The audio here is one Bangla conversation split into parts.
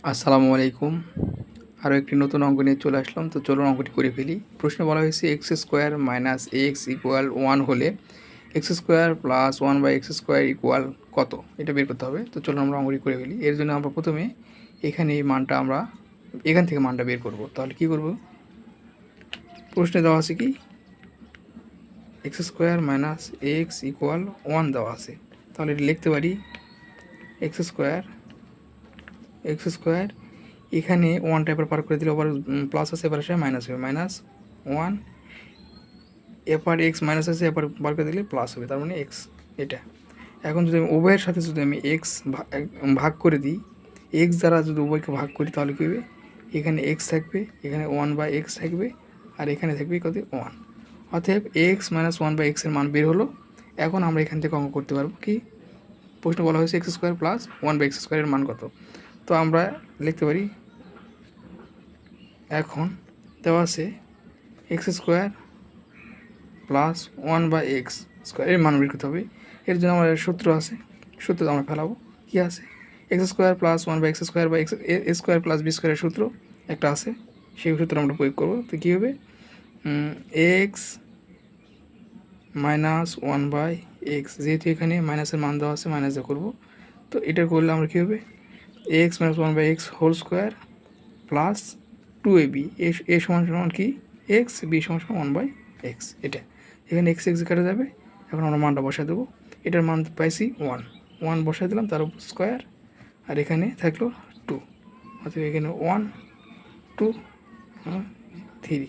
আসসালামু আলাইকুম। আরও একটি নতুন অঙ্ক নিয়ে চলে আসলাম। তো চলুন অঙ্কটি করে ফেলি। প্রশ্নে বলা হয়েছে x square minus x equal 1 হলে x square plus 1/x square equal কত, এটা বের করতে হবে। তো চলুন আমরা অঙ্কটি করে ফেলি। এর জন্য আমরা প্রথমে এখানে এই মানটা আমরা এখান থেকে মানটা বের করব। তাহলে কি করব, প্রশ্নে দেওয়া আছে কি x square minus x equal 1 দেওয়া আছে। তাহলে এটা লিখতে পারি এক্স স্কোয়ার এখানে 1 টাইপের পার করে দিলে আবার প্লাস আছে, এবার আসে মাইনাস হবে, -1 এবার এক্স মাইনাস আছে, এবার বার করে দিলে প্লাস হবে, তার মানে এক্স। এটা এখন যদি আমি উভয়ের সাথে যদি আমি এক্স ভাগ করে দিই, এক্স দ্বারা যদি উভয়কে ভাগ করি তাহলে কী হবে, এখানে এক্স থাকবে, এখানে 1/x থাকবে, আর এখানে থাকবে কত 1। অতএব এক্স মাইনাস 1/x এর মান বের হলো। এখন আমরা এখান থেকে অঙ্ক করতে পারবো কি, প্রশ্ন বলা হয়েছে এক্স স্কোয়ার প্লাস 1/x স্কোয়ারের মান কত। তো আমরা লিখতে পারি, এখন দেওয়া আছে x square plus 1/x square এর মান বের করতে হবে। এর জন্য আমাদের সূত্র আছে, সূত্র আমরা ফেলাবো। কী আছে, x square plus 1/x square বা এক্স স্কোয়ার প্লাস বি স্কোয়ারের সূত্র একটা আছে, সেই সূত্র আমরা প্রয়োগ করবো। তো কী হবে, এক্স মাইনাস 1/x, যেহেতু এখানে মাইনাসের মান দেওয়া আছে মাইনাস দিয়ে করবো। তো এটা করলে আমরা কী হবে, x minus 1/x whole square plus 2ab, এ সমান সমান কি এক্স, বি সমান সমান 1/x। এটা এখানে এক্স এক্স কাটা যাবে। এখন আমরা মানটা বসায় দেবো, এটার মান পাইছি 1 বসায় দিলাম, তার উপর স্কোয়ার, আর এখানে থাকলো 2, অতএব এখানে 1 2 3।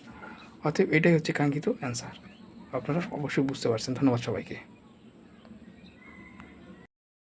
অতএব এটাই হচ্ছে কাঙ্ক্ষিত অ্যান্সার। আপনারা অবশ্যই বুঝতে পারছেন। ধন্যবাদ সবাইকে।